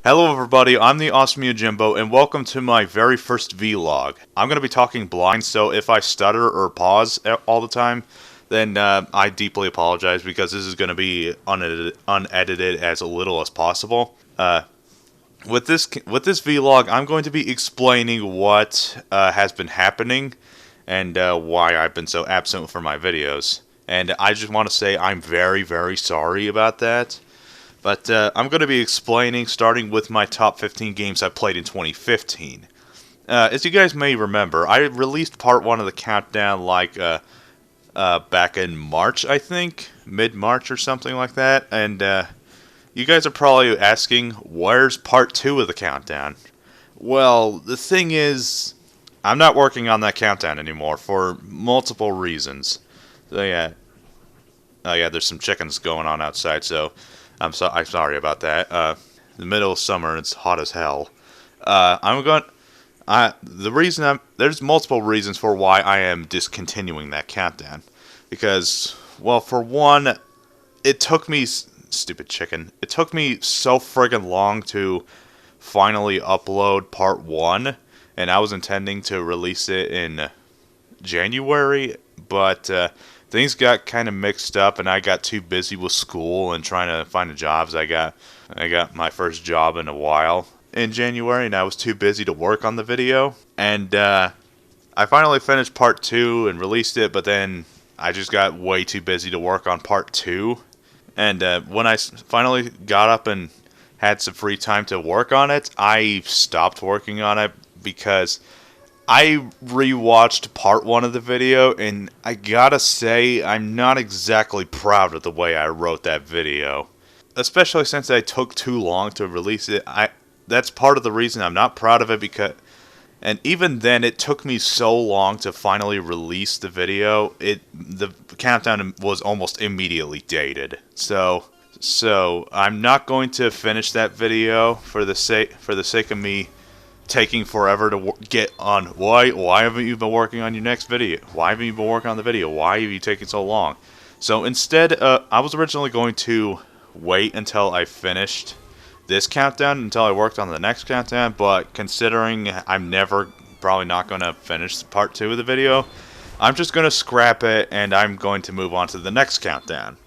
Hello everybody, I'm the Awesome Yojimbo, and welcome to my very first vlog. I'm going to be talking blind, so if I stutter or pause all the time, then I deeply apologize because this is going to be unedited as little as possible. With this vlog, I'm going to be explaining what has been happening and why I've been so absent from my videos. And I just want to say I'm very, very sorry about that. But I'm going to be explaining, starting with my top 15 games I played in 2015. As you guys may remember, I released part 1 of the countdown back in March, I think. Mid-March or something like that. And you guys are probably asking, where's part 2 of the countdown? Well, the thing is, I'm not working on that countdown anymore for multiple reasons. So yeah. Oh yeah, there's some chickens going on outside, so I'm sorry about that. In the middle of summer, it's hot as hell. There's multiple reasons for why I am discontinuing that countdown. Because, well, for one, it took me, stupid chicken, it took me so friggin' long to finally upload part 1, and I was intending to release it in January, but things got kind of mixed up, and I got too busy with school and trying to find jobs. I got my first job in a while in January, and I was too busy to work on the video. And I finally finished part 2 and released it, but then I just got way too busy to work on part 2. And when I finally got up and had some free time to work on it, I stopped working on it because I rewatched part 1 of the video, and I gotta say, I'm not exactly proud of the way I wrote that video. Especially since I took too long to release it. That's part of the reason I'm not proud of it, and even then, it took me so long to finally release the video. The countdown was almost immediately dated. So I'm not going to finish that video for the sake of me taking forever to get on. Why haven't you been working on your next video? Why haven't you been working on the video? Why have you taken so long? So instead, I was originally going to wait until I finished this countdown, until I worked on the next countdown, but considering I'm probably not going to finish part 2 of the video, I'm just going to scrap it, and I'm going to move on to the next countdown.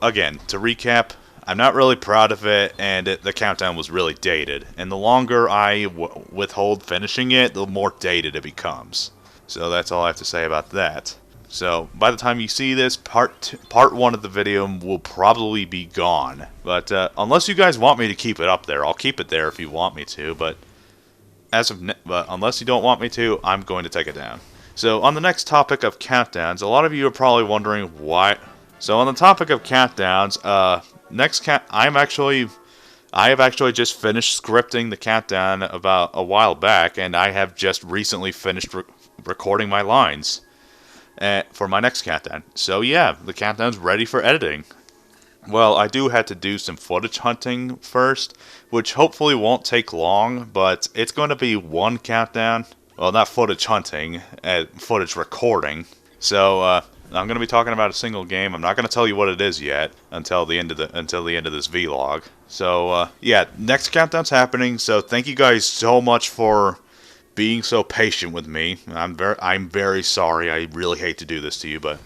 Again, to recap, I'm not really proud of it, and the countdown was really dated. And the longer I withhold finishing it, the more dated it becomes. So that's all I have to say about that. So by the time you see this, part 1 of the video will probably be gone. But unless you guys want me to keep it up there, I'll keep it there if you want me to. But unless you don't want me to, I'm going to take it down. So on the next topic of countdowns, a lot of you are probably wondering why. So on the topic of countdowns, I have actually just finished scripting the countdown about a while back, and I have just recently finished recording my lines for my next countdown. So yeah, the countdown's ready for editing. Well, I do have to do some footage hunting first, which hopefully won't take long, but it's going to be one countdown. Well, not footage hunting, footage recording. So I'm going to be talking about a single game. I'm not going to tell you what it is yet until the end of this vlog. So yeah, next countdown's happening. So thank you guys so much for being so patient with me. I'm very sorry. I really hate to do this to you, but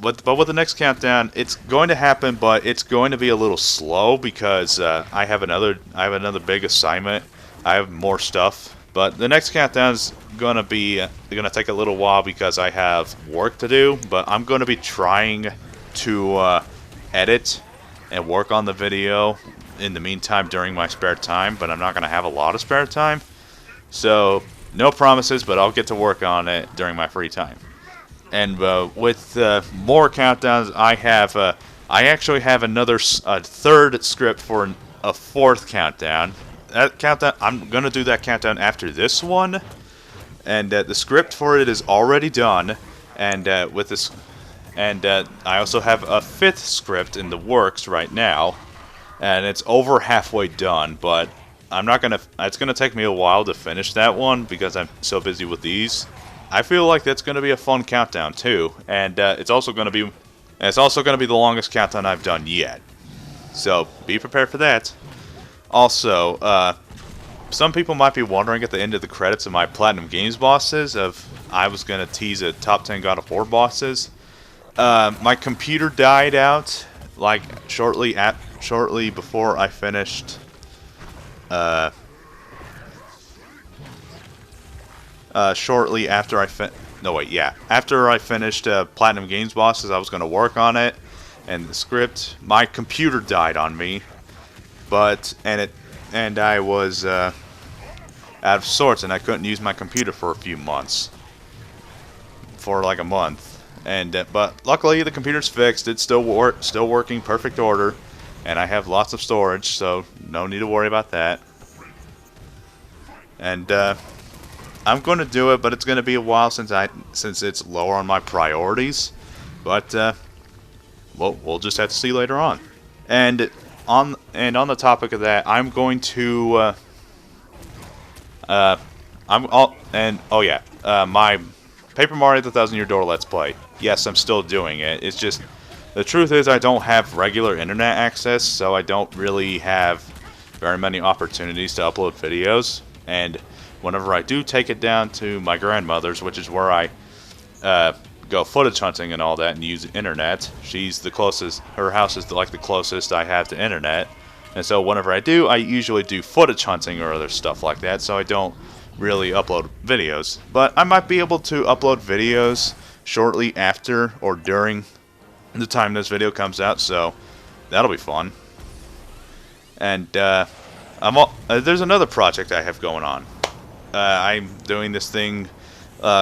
with the next countdown, it's going to happen, but it's going to be a little slow because I have another big assignment. I have more stuff, but the next countdown's gonna take a little while because I have work to do. But I'm gonna be trying to edit and work on the video in the meantime during my spare time. But I'm not gonna have a lot of spare time, so no promises. But I'll get to work on it during my free time. And with more countdowns, I actually have a third script for a fourth countdown. That countdown, I'm gonna do that countdown after this one, and the script for it is already done. And I also have a fifth script in the works right now, and it's over halfway done. But it's gonna take me a while to finish that one because I'm so busy with these. I feel like that's going to be a fun countdown too, and it's also going to be the longest countdown I've done yet. So be prepared for that. Also, some people might be wondering at the end of the credits of my Platinum Games bosses of I was gonna tease a top 10 God of War bosses. My computer died out like shortly before I finished. Shortly after after I finished Platinum Games bosses, I was gonna work on it and the script. My computer died on me, and I was out of sorts, and I couldn't use my computer for a few months, for like a month. And but luckily the computer's fixed. It's still working perfect order, and I have lots of storage, so no need to worry about that. And I'm going to do it, but it's going to be a while since it's lower on my priorities. But we'll just have to see later on. And on the topic of that, I'm going to my Paper Mario: The Thousand Year Door Let's Play. Yes, I'm still doing it. It's just the truth is I don't have regular internet access, so I don't really have very many opportunities to upload videos. And whenever I do take it down to my grandmother's, which is where I go footage hunting and all that and use the internet, she's the closest, her house is like the closest I have to internet. And so whenever I do, I usually do footage hunting or other stuff like that, so I don't really upload videos. But I might be able to upload videos shortly after or during the time this video comes out, so that'll be fun. And there's another project I have going on. I'm doing this thing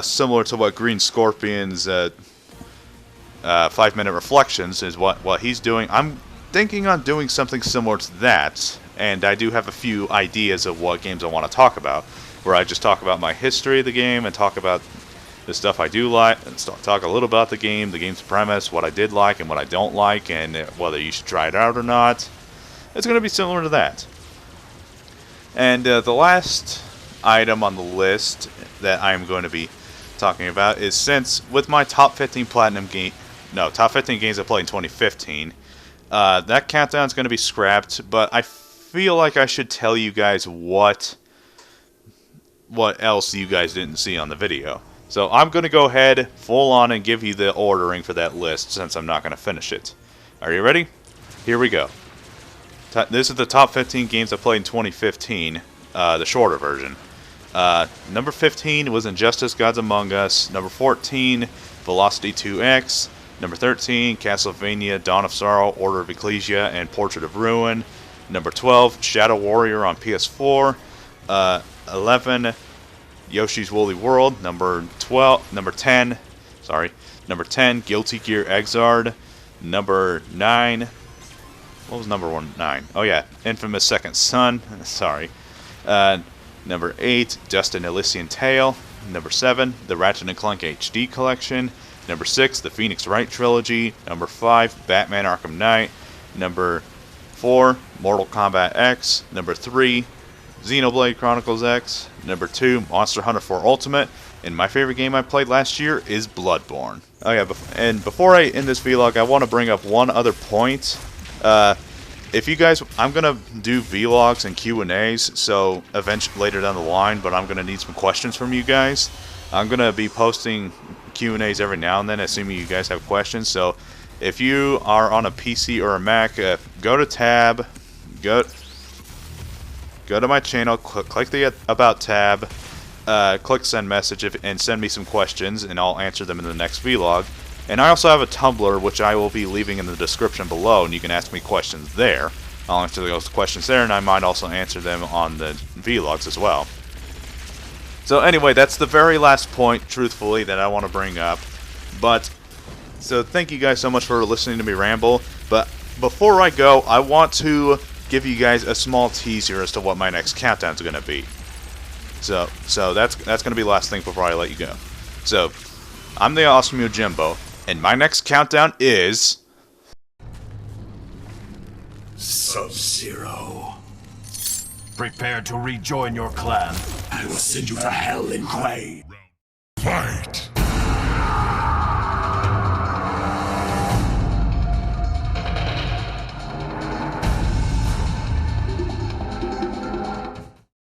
similar to what Green Scorpion's 5-minute reflections is what he's doing. I'm thinking on doing something similar to that, and I do have a few ideas of what games I want to talk about, where I just talk about my history of the game and talk about the stuff I do like, and talk a little about the game's premise, what I did like and what I don't like, and whether you should try it out or not. It's going to be similar to that. And the last item on the list that I'm going to be talking about is, since with my top 15 top 15 games I played in 2015, that countdown is going to be scrapped, but I feel like I should tell you guys what else you guys didn't see on the video. So I'm going to go ahead full on and give you the ordering for that list, since I'm not going to finish it. Are you ready? Here we go. This is the top 15 games I played in 2015, the shorter version. Number 15 was Injustice: Gods Among Us. Number 14, Velocity 2X. Number 13, Castlevania: Dawn of Sorrow, Order of Ecclesia, and Portrait of Ruin. Number 12, Shadow Warrior on PS4. 11, Yoshi's Woolly World. Number 10, Guilty Gear Xrd. Number 9, what was number 9? Oh yeah, Infamous Second Son. Sorry. Number 8, Dustin Elysian Tale. Number 7, the Ratchet & Clank HD Collection. Number 6, the Phoenix Wright Trilogy. Number 5, Batman Arkham Knight. Number 4, Mortal Kombat X. Number 3, Xenoblade Chronicles X. Number 2, Monster Hunter 4 Ultimate. And my favorite game I played last year is Bloodborne. Oh yeah, and before I end this vlog, I want to bring up one other point. If you guys, I'm going to do vlogs and Q&As, so eventually later down the line, but I'm going to need some questions from you guys. I'm going to be posting Q&As every now and then, assuming you guys have questions. So if you are on a PC or a Mac, go to tab, go to my channel, click the About tab, click Send Message, and send me some questions, and I'll answer them in the next vlog. And I also have a Tumblr, which I will be leaving in the description below, and you can ask me questions there. I'll answer those questions there, and I might also answer them on the vlogs as well. So anyway, that's the very last point, truthfully, that I want to bring up. So thank you guys so much for listening to me ramble. But before I go, I want to give you guys a small teaser as to what my next countdown is going to be. So that's going to be the last thing before I let you go. So, I'm the Awesome Yojimbo, and my next countdown is... Sub-Zero. Prepare to rejoin your clan. I will send you to hell in clay. Fight!